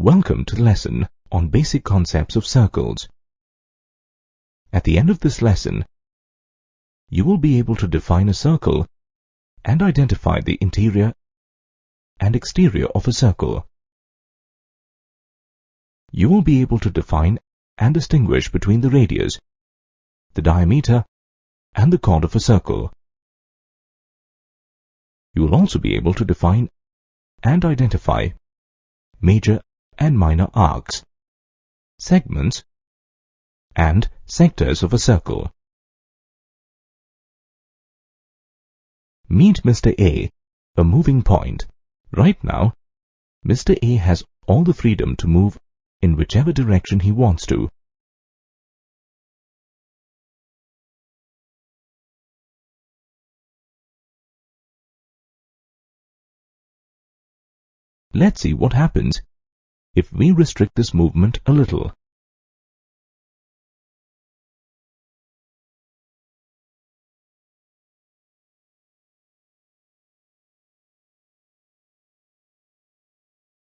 Welcome to the lesson on basic concepts of circles. At the end of this lesson, you will be able to define a circle and identify the interior and exterior of a circle. You will be able to define and distinguish between the radius, the diameter, and the chord of a circle. You will also be able to define and identify major and minor arcs, segments, and sectors of a circle. Meet Mr. A, a moving point. Right now, Mr. A has all the freedom to move in whichever direction he wants to. Let's see what happens if we restrict this movement a little.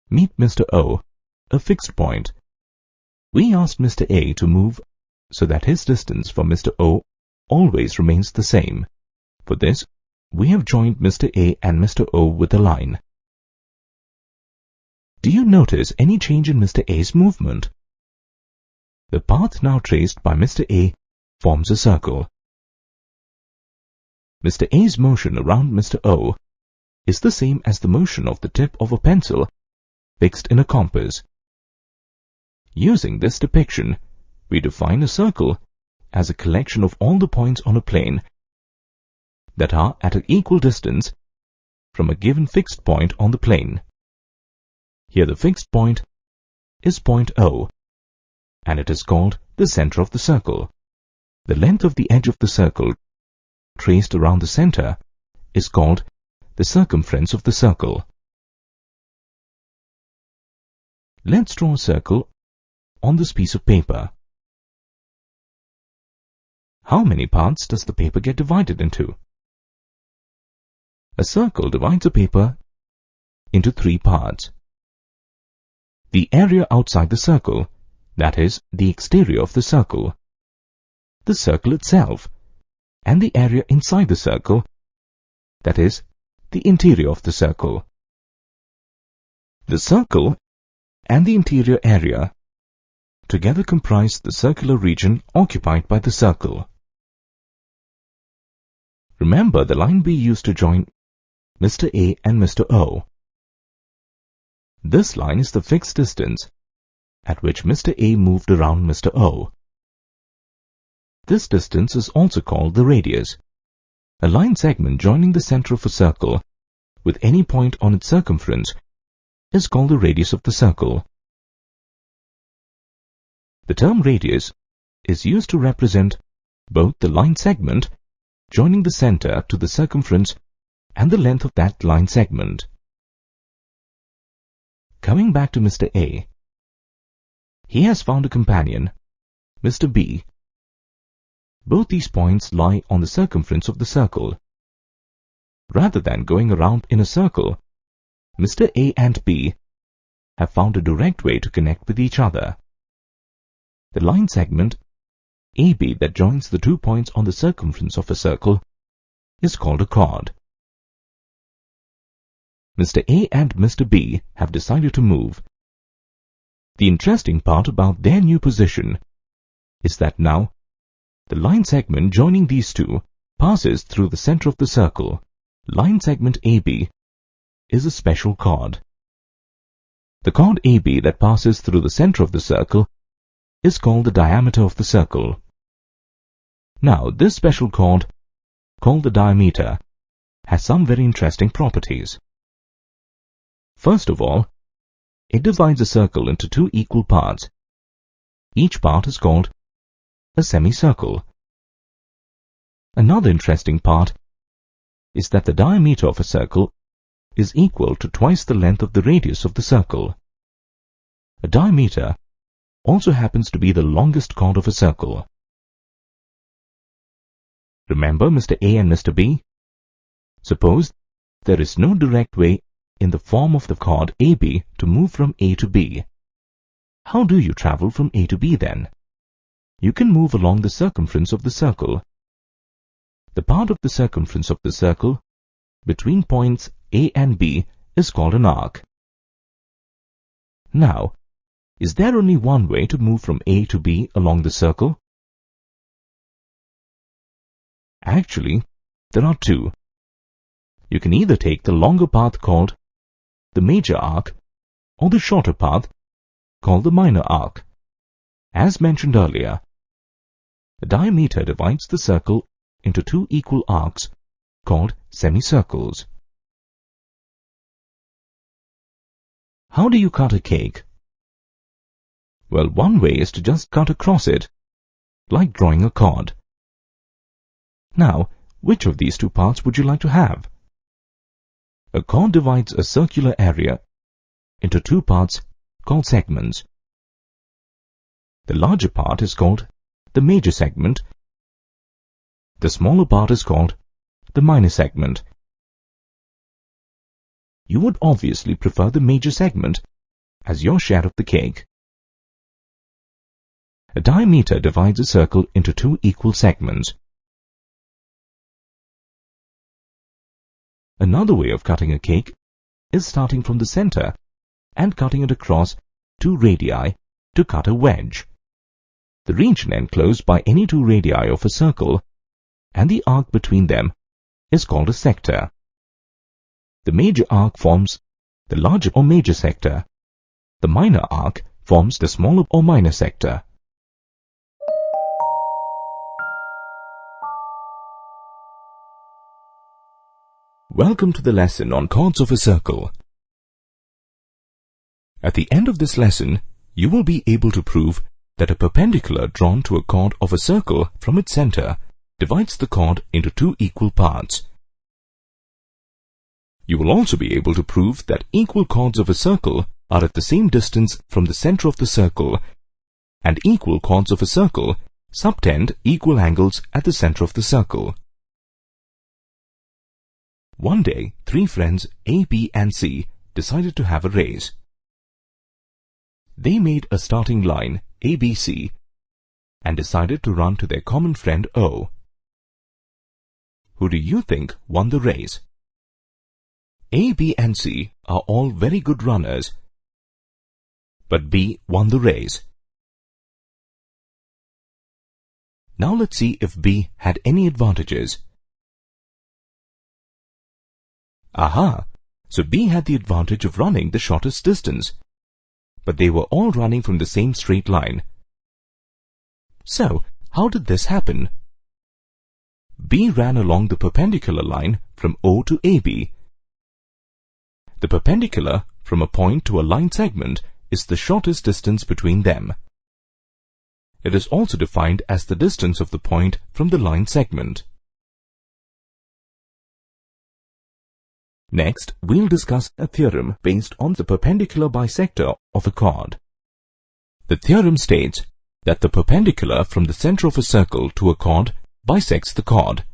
Meet Mr. O, a fixed point. We asked Mr. A to move so that his distance from Mr. O always remains the same. For this, we have joined Mr. A and Mr. O with a line. Do you notice any change in Mr. A's movement? The path now traced by Mr. A forms a circle. Mr. A's motion around Mr. O is the same as the motion of the tip of a pencil fixed in a compass. Using this depiction, we define a circle as a collection of all the points on a plane that are at an equal distance from a given fixed point on the plane. Here the fixed point is point O, and it is called the center of the circle. The length of the edge of the circle traced around the center is called the circumference of the circle. Let's draw a circle on this piece of paper. How many parts does the paper get divided into? A circle divides a paper into 3 parts. The area outside the circle, that is, the exterior of the circle, the circle itself, and the area inside the circle, that is, the interior of the circle. The circle and the interior area together comprise the circular region occupied by the circle. Remember the line we used to join Mr. A and Mr. O. This line is the fixed distance at which Mr. A moved around Mr. O. This distance is also called the radius. A line segment joining the center of a circle with any point on its circumference is called the radius of the circle. The term radius is used to represent both the line segment joining the center to the circumference and the length of that line segment. Coming back to Mr. A, he has found a companion, Mr. B. Both these points lie on the circumference of the circle. Rather than going around in a circle, Mr. A and B have found a direct way to connect with each other. The line segment AB that joins the 2 points on the circumference of a circle is called a chord. Mr. A and Mr. B have decided to move. The interesting part about their new position is that now the line segment joining these two passes through the center of the circle. Line segment AB is a special chord. The chord AB that passes through the center of the circle is called the diameter of the circle. Now, this special chord, called the diameter, has some very interesting properties. First of all, it divides a circle into 2 equal parts. Each part is called a semicircle. Another interesting part is that the diameter of a circle is equal to twice the length of the radius of the circle. A diameter also happens to be the longest chord of a circle. Remember Mr. A and Mr. B? Suppose there is no direct way in the form of the chord AB to move from A to B. How do you travel from A to B then? You can move along the circumference of the circle. The part of the circumference of the circle between points A and B is called an arc. Now, is there only one way to move from A to B along the circle? Actually, there are two. You can either take the longer path called the major arc or the shorter path called the minor arc. As mentioned earlier, a diameter divides the circle into two equal arcs called semicircles. How do you cut a cake? Well, one way is to just cut across it, like drawing a chord. Now, which of these two parts would you like to have? A chord divides a circular area into two parts called segments. The larger part is called the major segment. The smaller part is called the minor segment. You would obviously prefer the major segment as your share of the cake. A diameter divides a circle into two equal segments. Another way of cutting a cake is starting from the center and cutting it across two radii to cut a wedge. The region enclosed by any two radii of a circle and the arc between them is called a sector. The major arc forms the larger or major sector. The minor arc forms the smaller or minor sector. Welcome to the lesson on chords of a circle. At the end of this lesson, you will be able to prove that a perpendicular drawn to a chord of a circle from its center divides the chord into two equal parts. You will also be able to prove that equal chords of a circle are at the same distance from the center of the circle, and equal chords of a circle subtend equal angles at the center of the circle. One day, three friends A, B and C decided to have a race. They made a starting line ABC and decided to run to their common friend O. Who do you think won the race? A, B and C are all very good runners, but B won the race. Now let's see if B had any advantages. Aha! So B had the advantage of running the shortest distance, but they were all running from the same straight line. So, how did this happen? B ran along the perpendicular line from O to AB. The perpendicular from a point to a line segment is the shortest distance between them. It is also defined as the distance of the point from the line segment. Next, we'll discuss a theorem based on the perpendicular bisector of a chord. The theorem states that the perpendicular from the center of a circle to a chord bisects the chord.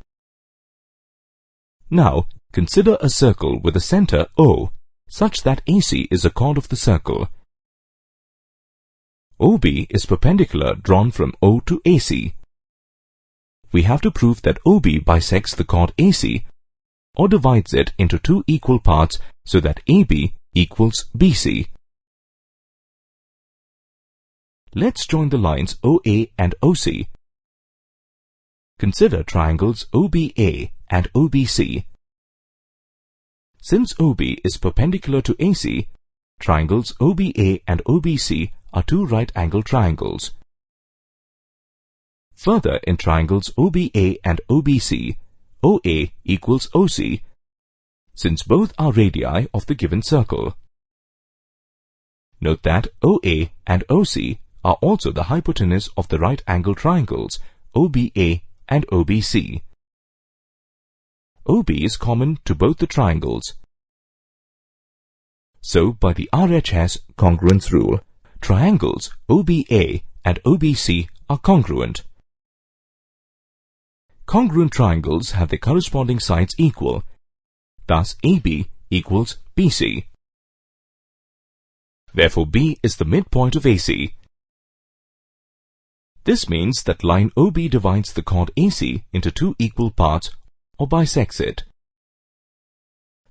Now, consider a circle with a center O, such that AC is a chord of the circle. OB is perpendicular drawn from O to AC. We have to prove that OB bisects the chord AC or divides it into two equal parts so that AB equals BC. Let's join the lines OA and OC. Consider triangles OBA and OBC. Since OB is perpendicular to AC, triangles OBA and OBC are two right-angled triangles. Further, in triangles OBA and OBC, OA equals OC, since both are radii of the given circle. Note that OA and OC are also the hypotenuse of the right-angled triangles OBA and OBC. OB is common to both the triangles. So, by the RHS congruence rule, triangles OBA and OBC are congruent. Congruent triangles have their corresponding sides equal. Thus, AB equals BC. Therefore, B is the midpoint of AC. This means that line OB divides the chord AC into two equal parts or bisects it.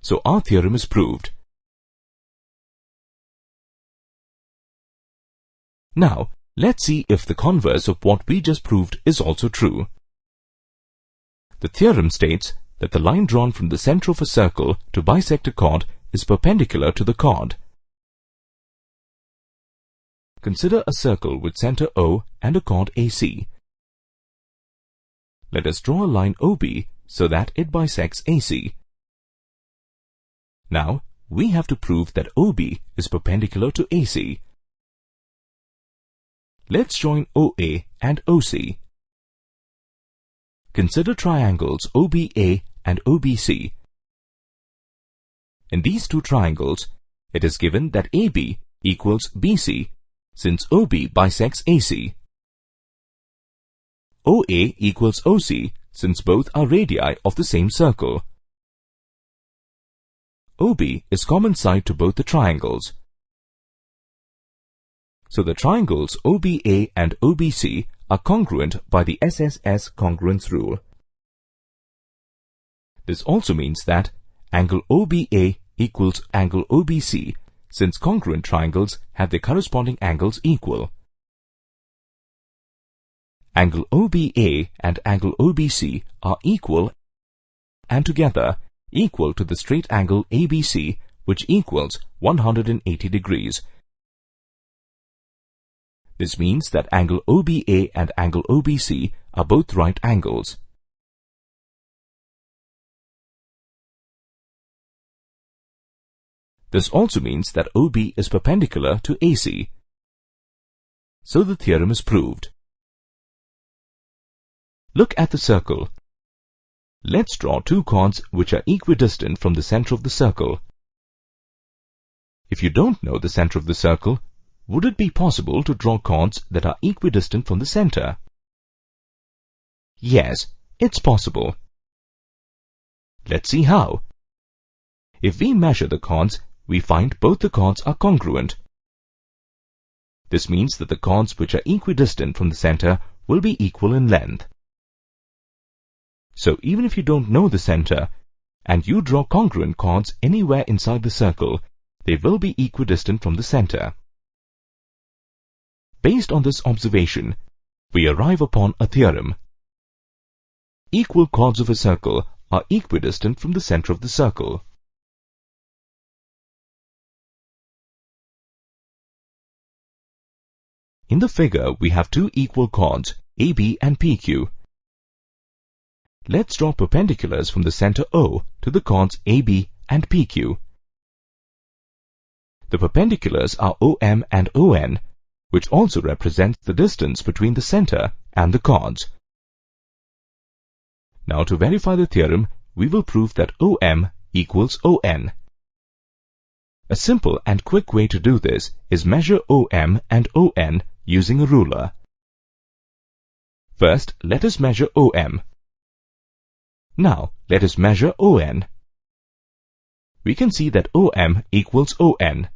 So our theorem is proved. Now, let's see if the converse of what we just proved is also true. The theorem states that the line drawn from the center of a circle to bisect a chord is perpendicular to the chord. Consider a circle with center O and a chord AC. Let us draw a line OB so that it bisects AC. Now, we have to prove that OB is perpendicular to AC. Let's join OA and OC. Consider triangles OBA and OBC. In these two triangles, it is given that AB equals BC since OB bisects AC. OA equals OC since both are radii of the same circle. OB is common side to both the triangles. So the triangles OBA and OBC are congruent by the SSS congruence rule. This also means that angle OBA equals angle OBC since congruent triangles have their corresponding angles equal. Angle OBA and angle OBC are equal and together equal to the straight angle ABC, which equals 180 degrees. This means that angle OBA and angle OBC are both right angles. This also means that OB is perpendicular to AC. So the theorem is proved. Look at the circle. Let's draw two chords which are equidistant from the center of the circle. If you don't know the center of the circle, would it be possible to draw chords that are equidistant from the center? Yes, it's possible. Let's see how. If we measure the chords, we find both the chords are congruent. This means that the chords which are equidistant from the center will be equal in length. So even if you don't know the center, and you draw congruent chords anywhere inside the circle, they will be equidistant from the center. Based on this observation, we arrive upon a theorem. Equal chords of a circle are equidistant from the center of the circle. In the figure, we have two equal chords, AB and PQ. Let's draw perpendiculars from the center O to the chords AB and PQ. The perpendiculars are OM and ON, which also represents the distance between the center and the chords. Now to verify the theorem, we will prove that OM equals ON. A simple and quick way to do this is measure OM and ON using a ruler. First, let us measure OM. Now, let us measure ON. We can see that OM equals ON.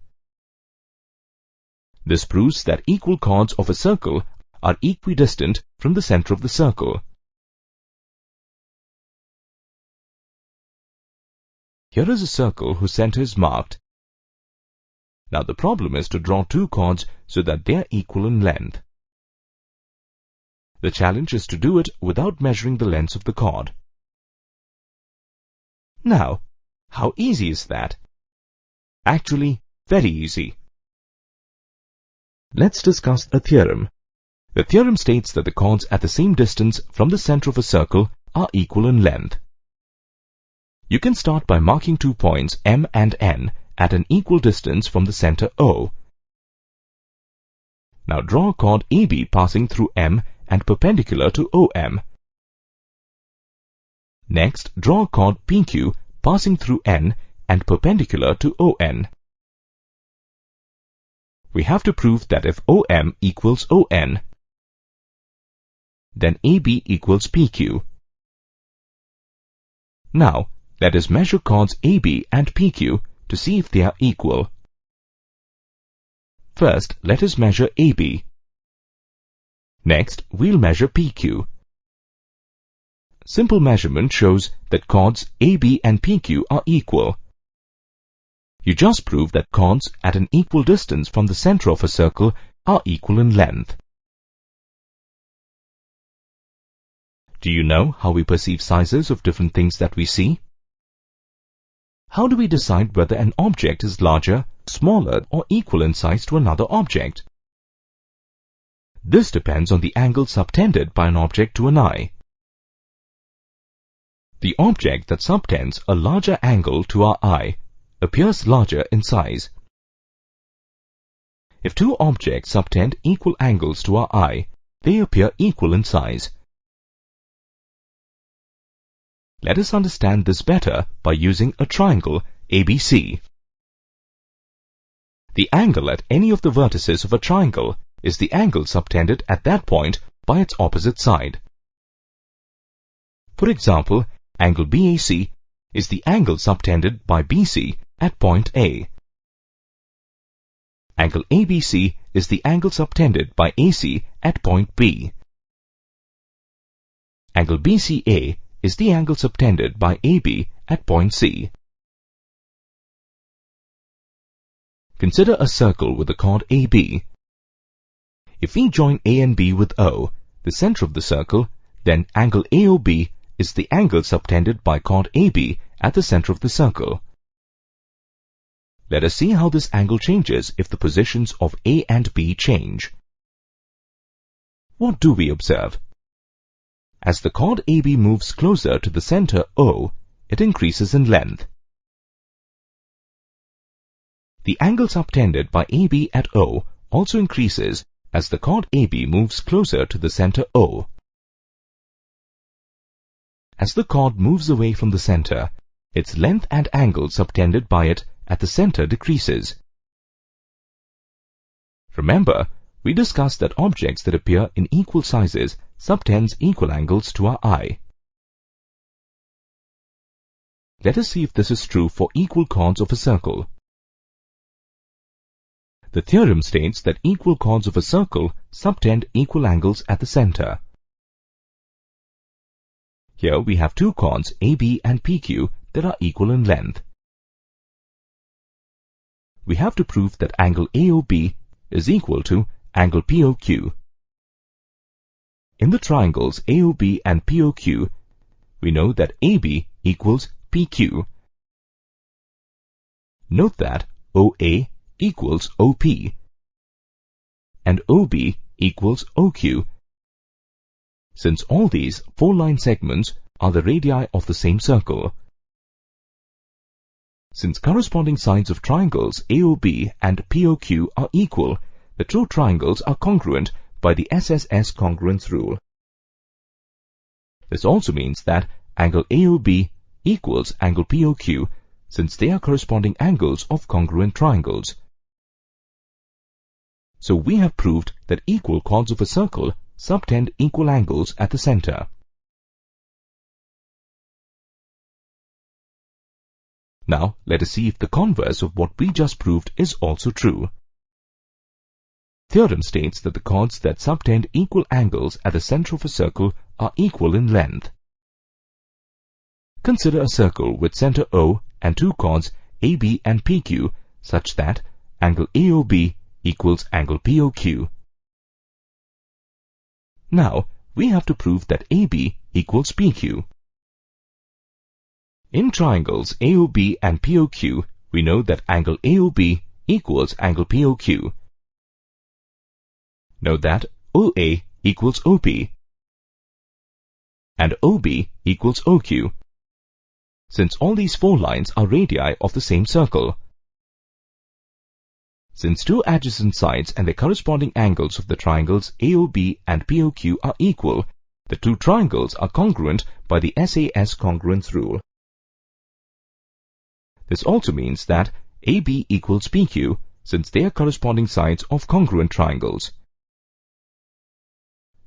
This proves that equal chords of a circle are equidistant from the center of the circle. Here is a circle whose center is marked. Now the problem is to draw two chords so that they are equal in length. The challenge is to do it without measuring the lengths of the chord. Now, how easy is that? Actually, very easy. Let's discuss a theorem. The theorem states that the chords at the same distance from the center of a circle are equal in length. You can start by marking 2 points M and N at an equal distance from the center O. Now draw a chord AB passing through M and perpendicular to OM. Next, draw a chord PQ passing through N and perpendicular to ON. We have to prove that if OM equals ON, then AB equals PQ. Now, let us measure chords AB and PQ to see if they are equal. First, let us measure AB. Next, we'll measure PQ. Simple measurement shows that chords AB and PQ are equal. You just proved that chords at an equal distance from the center of a circle are equal in length. Do you know how we perceive sizes of different things that we see? How do we decide whether an object is larger, smaller, or equal in size to another object? This depends on the angle subtended by an object to an eye. The object that subtends a larger angle to our eye appears larger in size. If two objects subtend equal angles to our eye, they appear equal in size. Let us understand this better by using a triangle ABC. The angle at any of the vertices of a triangle is the angle subtended at that point by its opposite side. For example, angle BAC is the angle subtended by BC at point A. Angle ABC is the angle subtended by AC at point B. Angle BCA is the angle subtended by AB at point C. Consider a circle with a chord AB. If we join A and B with O, the center of the circle, then angle AOB is the angle subtended by chord AB at the center of the circle. Let us see how this angle changes if the positions of A and B change. What do we observe? As the chord AB moves closer to the center O, it increases in length. The angle subtended by AB at O also increases as the chord AB moves closer to the center O. As the chord moves away from the center, its length and angle subtended by it at the center decreases. Remember, we discussed that objects that appear in equal sizes subtends equal angles to our eye. Let us see if this is true for equal chords of a circle. The theorem states that equal chords of a circle subtend equal angles at the center. Here we have two chords AB and PQ that are equal in length. We have to prove that angle AOB is equal to angle POQ. In the triangles AOB and POQ, we know that AB equals PQ. Note that OA equals OP and OB equals OQ, since all these four-line segments are the radii of the same circle. Since corresponding sides of triangles AOB and POQ are equal, the two triangles are congruent by the SSS congruence rule. This also means that angle AOB equals angle POQ, since they are corresponding angles of congruent triangles. So we have proved that equal chords of a circle subtend equal angles at the center. Now let us see if the converse of what we just proved is also true. Theorem states that the chords that subtend equal angles at the center of a circle are equal in length. Consider a circle with center O and two chords AB and PQ such that angle AOB equals angle POQ. Now we have to prove that AB equals PQ. In triangles AOB and POQ, we know that angle AOB equals angle POQ. Note that OA equals OP and OB equals OQ, since all these four lines are radii of the same circle. Since two adjacent sides and the corresponding angles of the triangles AOB and POQ are equal, the two triangles are congruent by the SAS congruence rule. This also means that AB equals PQ, since they are corresponding sides of congruent triangles.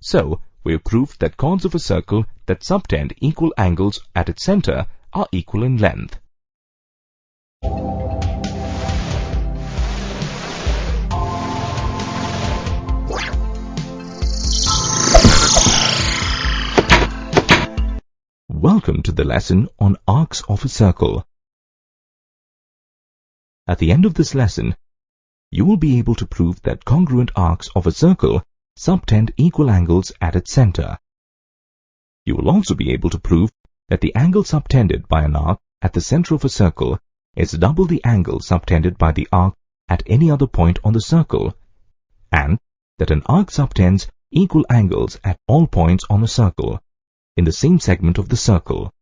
So, we have proved that chords of a circle that subtend equal angles at its center are equal in length. Welcome to the lesson on arcs of a circle. At the end of this lesson, you will be able to prove that congruent arcs of a circle subtend equal angles at its center. You will also be able to prove that the angle subtended by an arc at the center of a circle is double the angle subtended by the arc at any other point on the circle, and that an arc subtends equal angles at all points on a circle in the same segment of the circle.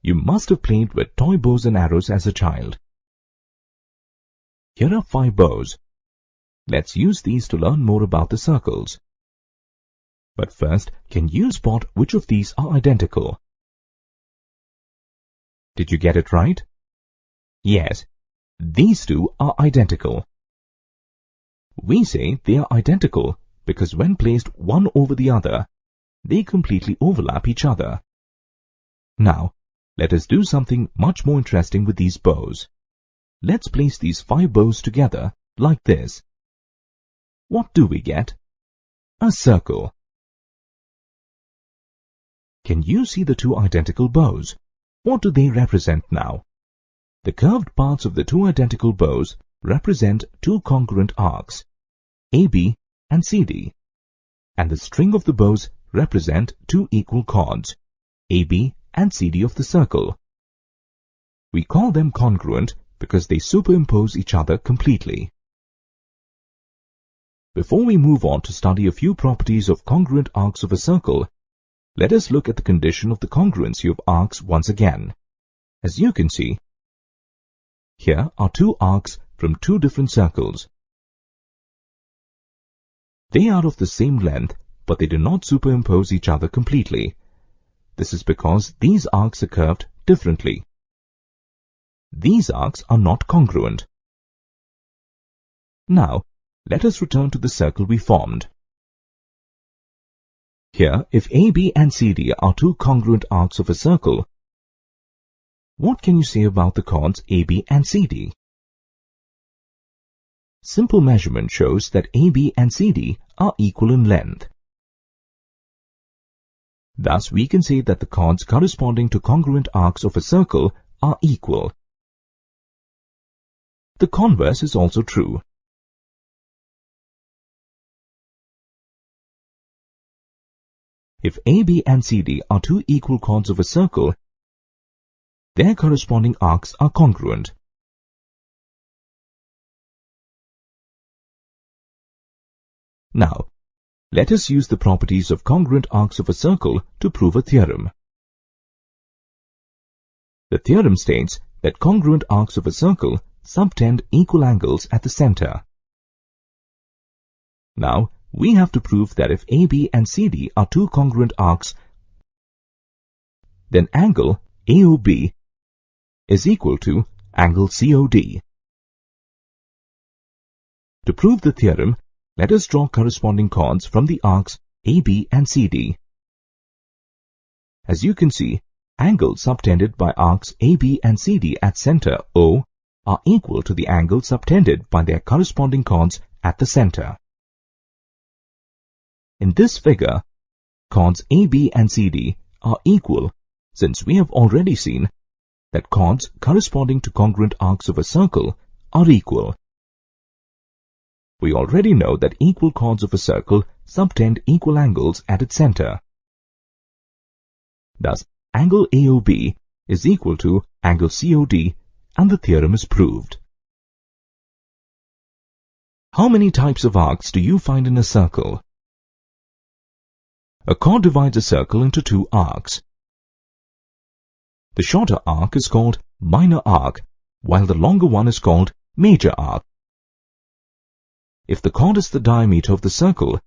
You must have played with toy bows and arrows as a child. Here are 5 bows. Let's use these to learn more about the circles. But first, can you spot which of these are identical? Did you get it right? Yes, these two are identical. We say they are identical because when placed one over the other, they completely overlap each other. Now, let us do something much more interesting with these bows. Let's place these 5 bows together like this. What do we get? A circle. Can you see the 2 identical bows? What do they represent now? The curved parts of the 2 identical bows represent 2 congruent arcs, AB and CD, and the string of the bows represent 2 equal chords, AB and CD of the circle. We call them congruent because they superimpose each other completely. Before we move on to study a few properties of congruent arcs of a circle, let us look at the condition of the congruency of arcs once again. As you can see, here are 2 arcs from 2 different circles. They are of the same length, but they do not superimpose each other completely. This is because these arcs are curved differently. These arcs are not congruent. Now, let us return to the circle we formed. Here, if AB and CD are 2 congruent arcs of a circle, what can you say about the chords AB and CD? Simple measurement shows that AB and CD are equal in length. Thus, we can say that the chords corresponding to congruent arcs of a circle are equal. The converse is also true. If AB and CD are 2 equal chords of a circle, their corresponding arcs are congruent. Now, let us use the properties of congruent arcs of a circle to prove a theorem. The theorem states that congruent arcs of a circle subtend equal angles at the center. Now, we have to prove that if AB and CD are 2 congruent arcs, then angle AOB is equal to angle COD. To prove the theorem, let us draw corresponding chords from the arcs AB and CD. As you can see, angles subtended by arcs AB and CD at center O are equal to the angle subtended by their corresponding chords at the center. In this figure, chords AB and CD are equal since we have already seen that chords corresponding to congruent arcs of a circle are equal. We already know that equal chords of a circle subtend equal angles at its center. Thus, angle AOB is equal to angle COD and the theorem is proved. How many types of arcs do you find in a circle? A chord divides a circle into 2 arcs. The shorter arc is called minor arc, while the longer one is called major arc. If the chord is the diameter of the circle,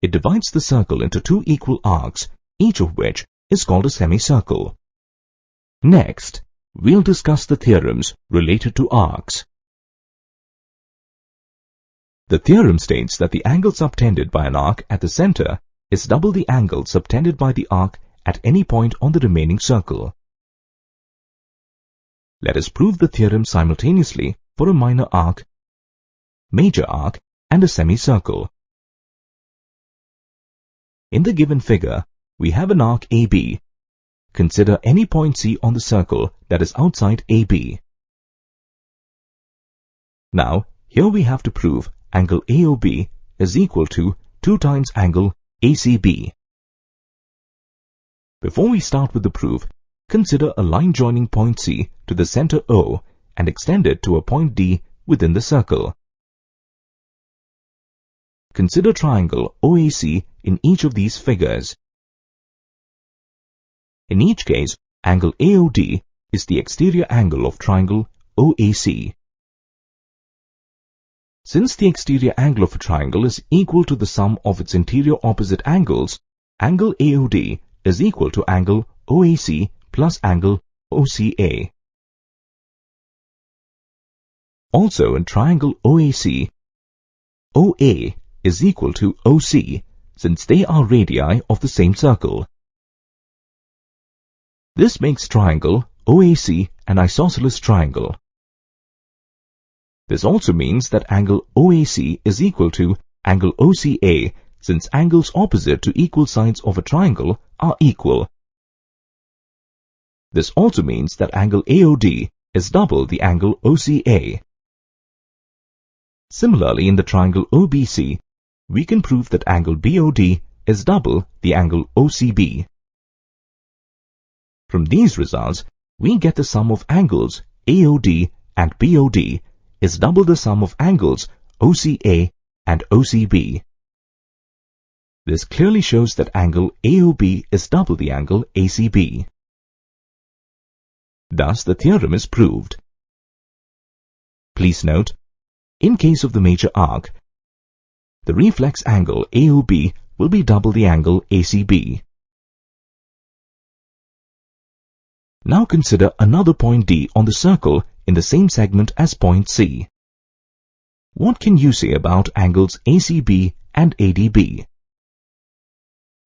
it divides the circle into 2 equal arcs, each of which is called a semicircle. Next, we'll discuss the theorems related to arcs. The theorem states that the angle subtended by an arc at the center is double the angle subtended by the arc at any point on the remaining circle. Let us prove the theorem simultaneously for a minor arc, major arc, and a semicircle. In the given figure, we have an arc AB. Consider any point C on the circle that is outside AB. Now, here we have to prove angle AOB is equal to 2 times angle ACB. Before we start with the proof, consider a line joining point C to the center O and extend it to a point D within the circle. Consider triangle OAC in each of these figures. In each case, angle AOD is the exterior angle of triangle OAC. Since the exterior angle of a triangle is equal to the sum of its interior opposite angles, angle AOD is equal to angle OAC plus angle OCA. Also in triangle OAC, OA is equal to OC since they are radii of the same circle. This makes triangle OAC an isosceles triangle. This also means that angle OAC is equal to angle OCA since angles opposite to equal sides of a triangle are equal. This also means that angle AOD is double the angle OCA. Similarly, in the triangle OBC, we can prove that angle BOD is double the angle OCB. From these results, we get the sum of angles AOD and BOD is double the sum of angles OCA and OCB. This clearly shows that angle AOB is double the angle ACB. Thus, the theorem is proved. Please note, in case of the major arc, the reflex angle AOB will be double the angle ACB. Now consider another point D on the circle in the same segment as point C. What can you say about angles ACB and ADB?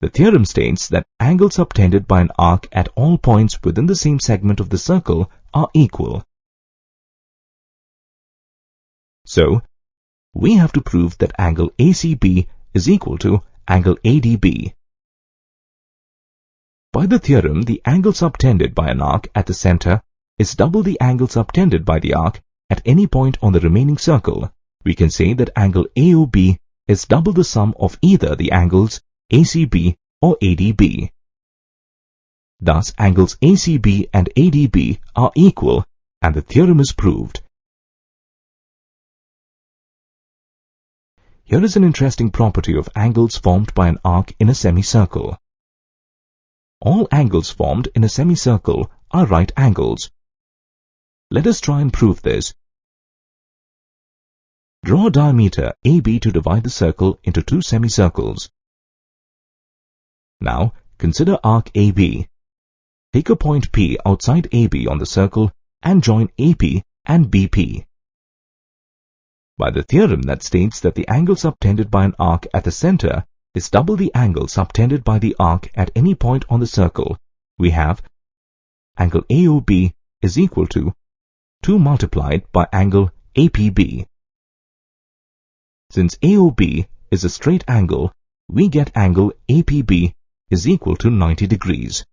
The theorem states that angles subtended by an arc at all points within the same segment of the circle are equal. So, we have to prove that angle ACB is equal to angle ADB. By the theorem, the angle subtended by an arc at the center is double the angle subtended by the arc at any point on the remaining circle. We can say that angle AOB is double the sum of either the angles ACB or ADB. Thus, angles ACB and ADB are equal and the theorem is proved. Here is an interesting property of angles formed by an arc in a semicircle. All angles formed in a semicircle are right angles. Let us try and prove this. Draw a diameter AB to divide the circle into two semicircles. Now, consider arc AB. Take a point P outside AB on the circle and join AP and BP. By the theorem that states that the angle subtended by an arc at the center is double the angle subtended by the arc at any point on the circle, we have angle AOB is equal to 2 multiplied by angle APB. Since AOB is a straight angle, we get angle APB is equal to 90 degrees.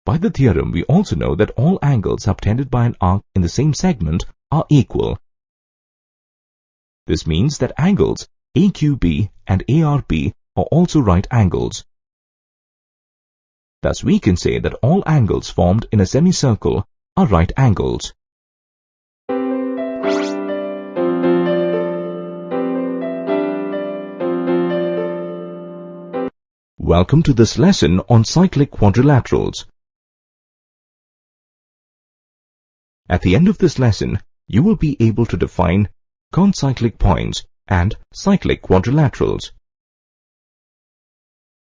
By the theorem, we also know that all angles subtended by an arc in the same segment are equal. This means that angles AQB and ARB are also right angles. Thus, we can say that all angles formed in a semicircle are right angles. Welcome to this lesson on cyclic quadrilaterals. At the end of this lesson, you will be able to define concyclic points and cyclic quadrilaterals.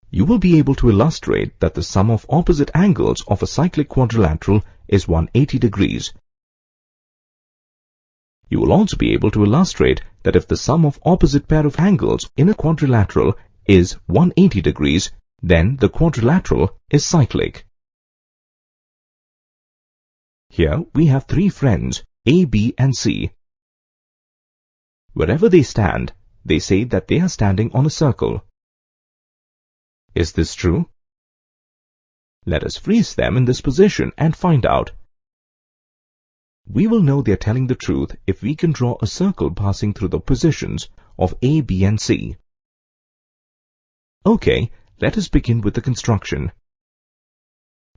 You will be able to illustrate that the sum of opposite angles of a cyclic quadrilateral is 180 degrees. You will also be able to illustrate that if the sum of opposite pair of angles in a quadrilateral is 180 degrees, then the quadrilateral is cyclic. Here we have three friends, A, B and C. Wherever they stand, they say that they are standing on a circle. Is this true? Let us freeze them in this position and find out. We will know they are telling the truth if we can draw a circle passing through the positions of A, B and C. Okay, let us begin with the construction.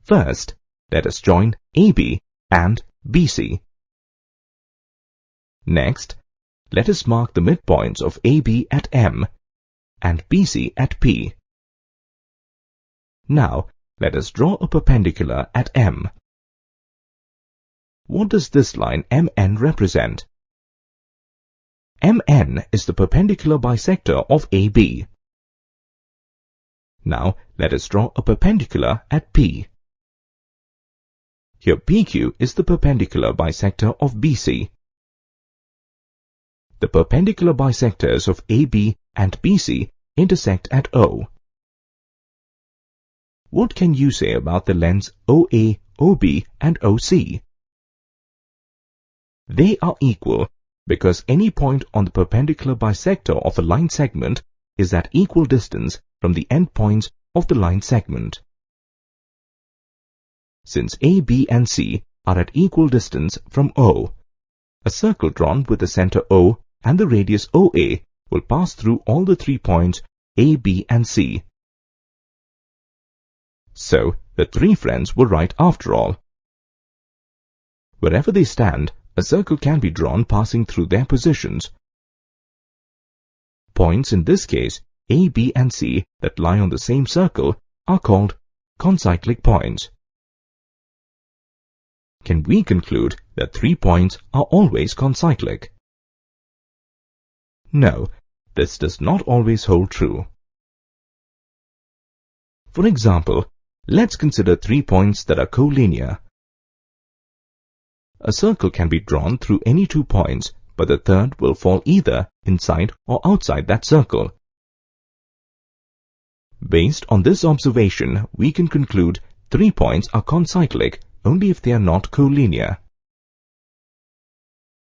First, let us join AB and BC. Next, let us mark the midpoints of AB at M and BC at P. Now, let us draw a perpendicular at M. What does this line MN represent? MN is the perpendicular bisector of AB. Now, let us draw a perpendicular at P. Here PQ is the perpendicular bisector of BC. The perpendicular bisectors of AB and BC intersect at O. What can you say about the lengths OA, OB and OC? They are equal because any point on the perpendicular bisector of a line segment is at equal distance from the endpoints of the line segment. Since A, B and C are at equal distance from O, a circle drawn with the center O and the radius OA will pass through all the 3 points A, B and C. So, the 3 friends were right after all. Wherever they stand, a circle can be drawn passing through their positions. Points in this case, A, B and C, that lie on the same circle are called concyclic points. Can we conclude that 3 points are always concyclic? No, this does not always hold true. For example, let's consider 3 points that are collinear. A circle can be drawn through any 2 points, but the third will fall either inside or outside that circle. Based on this observation, we can conclude 3 points are concyclic only if they are not collinear.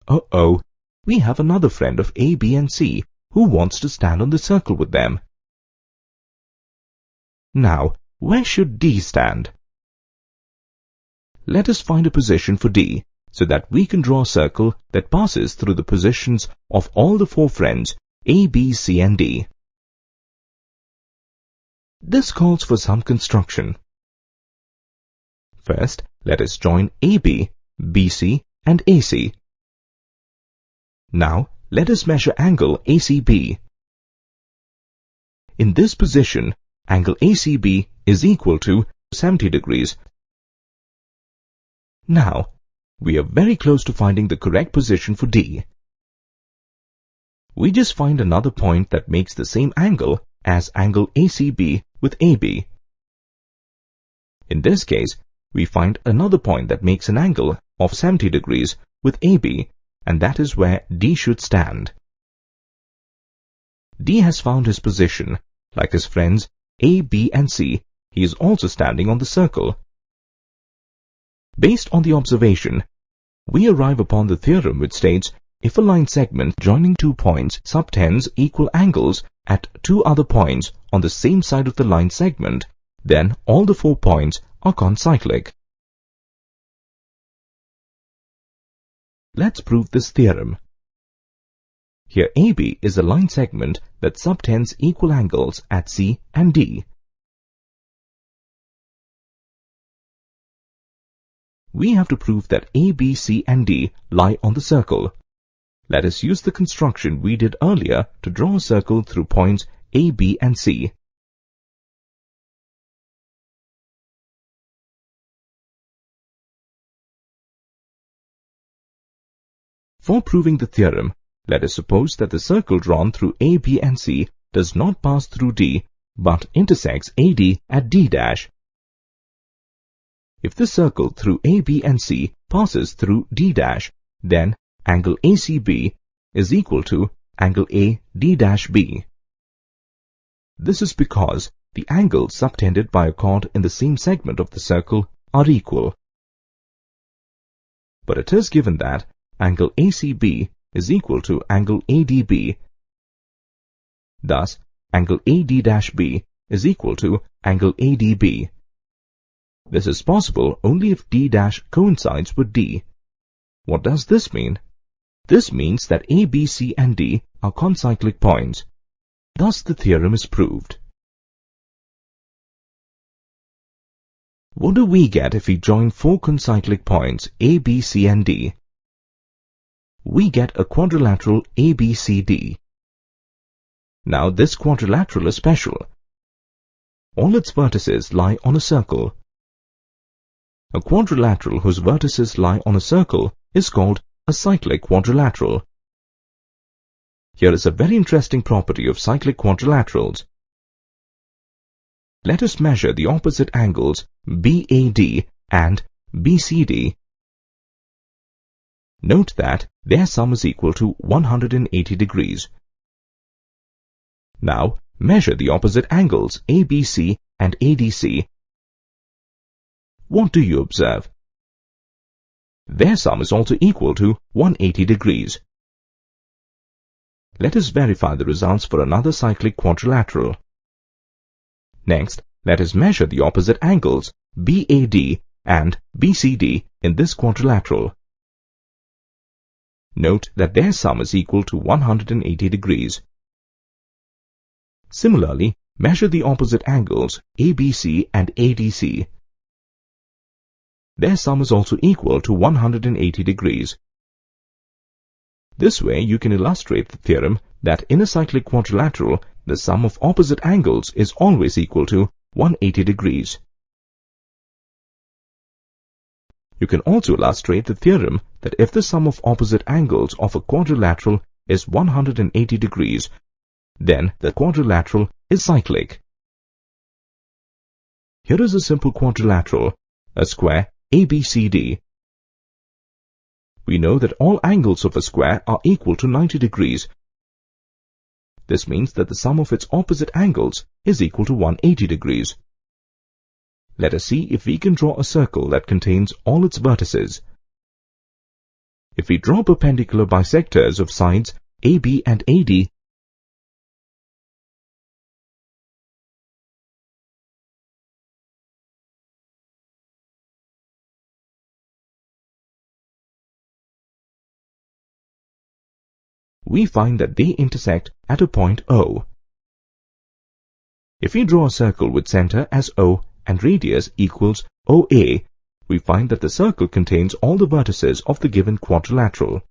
Uh-oh, we have another friend of A, B and C who wants to stand on the circle with them. Now, where should D stand? Let us find a position for D so that we can draw a circle that passes through the positions of all the 4 friends A, B, C and D. This calls for some construction. First, let us join AB, BC and AC. Now, let us measure angle ACB. In this position, angle ACB is equal to 70 degrees. Now, we are very close to finding the correct position for D. We just find another point that makes the same angle as angle ACB with AB. In this case, we find another point that makes an angle of 70 degrees with AB, and that is where D should stand. D has found his position. Like his friends A, B and C, he is also standing on the circle. Based on the observation, we arrive upon the theorem which states if a line segment joining 2 points subtends equal angles at 2 other points on the same side of the line segment, then all the 4 points are concyclic. Let's prove this theorem. Here AB is a line segment that subtends equal angles at C and D. We have to prove that A, B, C and D lie on the circle. Let us use the construction we did earlier to draw a circle through points A, B and C. For proving the theorem, let us suppose that the circle drawn through A, B and C does not pass through D, but intersects AD at D'. If the circle through A, B and C passes through D', then angle ACB is equal to angle AD'B. This is because the angles subtended by a chord in the same segment of the circle are equal. But it is given that angle ACB is equal to angle ADB. Thus, angle AD'B is equal to angle ADB. This is possible only if D' coincides with D. What does this mean? This means that A, B, C and D are concyclic points. Thus the theorem is proved. What do we get if we join four concyclic points A, B, C and D? We get a quadrilateral ABCD. Now this quadrilateral is special. All its vertices lie on a circle. A quadrilateral whose vertices lie on a circle is called a cyclic quadrilateral. Here is a very interesting property of cyclic quadrilaterals. Let us measure the opposite angles BAD and BCD. Note that their sum is equal to 180 degrees. Now, measure the opposite angles ABC and ADC. What do you observe? Their sum is also equal to 180 degrees. Let us verify the results for another cyclic quadrilateral. Next, let us measure the opposite angles BAD and BCD in this quadrilateral. Note that their sum is equal to 180 degrees. Similarly, measure the opposite angles ABC and ADC. Their sum is also equal to 180 degrees. This way you can illustrate the theorem that in a cyclic quadrilateral, the sum of opposite angles is always equal to 180 degrees. You can also illustrate the theorem that if the sum of opposite angles of a quadrilateral is 180 degrees, then the quadrilateral is cyclic. Here is a simple quadrilateral, a square ABCD. We know that all angles of a square are equal to 90 degrees. This means that the sum of its opposite angles is equal to 180 degrees. Let us see if we can draw a circle that contains all its vertices. If we draw perpendicular bisectors of sides AB and AD, we find that they intersect at a point O. If we draw a circle with center as O and radius equals OA, we find that the circle contains all the vertices of the given quadrilateral.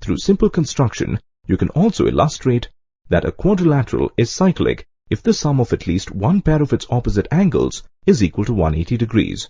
Through simple construction, you can also illustrate that a quadrilateral is cyclic if the sum of at least one pair of its opposite angles is equal to 180 degrees.